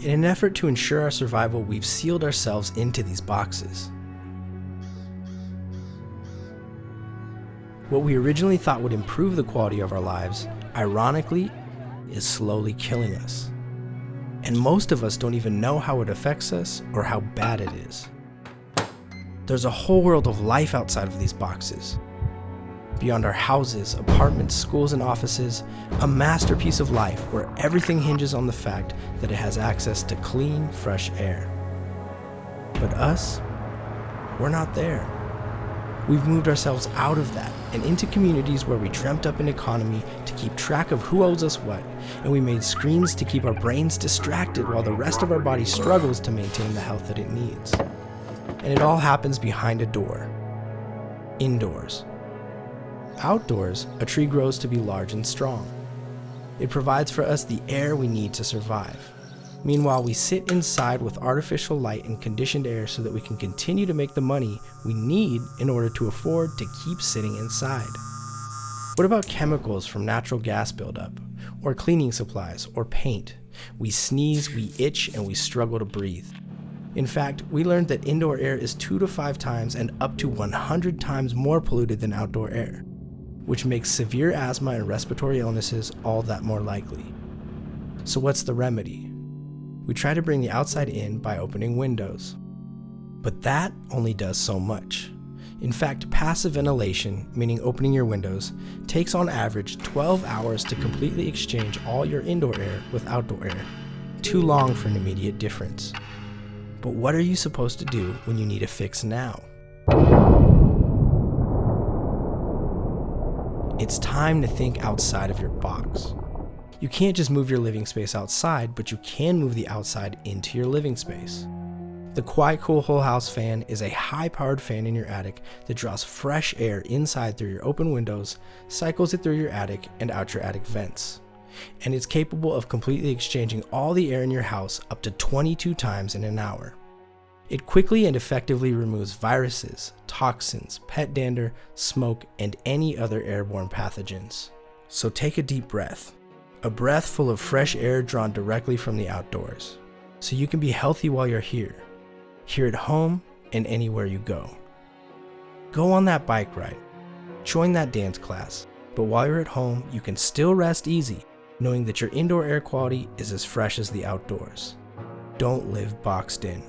In an effort to ensure our survival, we've sealed ourselves into these boxes. What we originally thought would improve the quality of our lives, ironically, is slowly killing us. And most of us don't even know how it affects us or how bad it is. There's a whole world of life outside of these boxes. Beyond our houses, apartments, schools, and offices, a masterpiece of life where everything hinges on the fact that it has access to clean, fresh air. But us, we're not there. We've moved ourselves out of that and into communities where we dreamt up an economy to keep track of who owes us what, and we made screens to keep our brains distracted while the rest of our body struggles to maintain the health that it needs. And it all happens behind a door. Indoors. Outdoors, a tree grows to be large and strong. It provides for us the air we need to survive. Meanwhile, we sit inside with artificial light and conditioned air so that we can continue to make the money we need in order to afford to keep sitting inside. What about chemicals from natural gas buildup, or cleaning supplies, or paint? We sneeze, we itch, and we struggle to breathe. In fact, we learned that indoor air is 2 to 5 times and up to 100 times more polluted than outdoor air, which makes severe asthma and respiratory illnesses all that more likely. So what's the remedy? We try to bring the outside in by opening windows. But that only does so much. In fact, passive ventilation, meaning opening your windows, takes on average 12 hours to completely exchange all your indoor air with outdoor air. Too long for an immediate difference. But what are you supposed to do when you need a fix now? It's time to think outside of your box. You can't just move your living space outside, but you can move the outside into your living space. The QuietCool Whole House Fan is a high-powered fan in your attic that draws fresh air inside through your open windows, cycles it through your attic and out your attic vents. And it's capable of completely exchanging all the air in your house up to 22 times in an hour. It quickly and effectively removes viruses, toxins, pet dander, smoke, and any other airborne pathogens. So take a deep breath. A breath full of fresh air drawn directly from the outdoors, so you can be healthy while you're here at home and anywhere you go. Go on that bike ride, join that dance class, but while you're at home, you can still rest easy, knowing that your indoor air quality is as fresh as the outdoors. Don't live boxed in.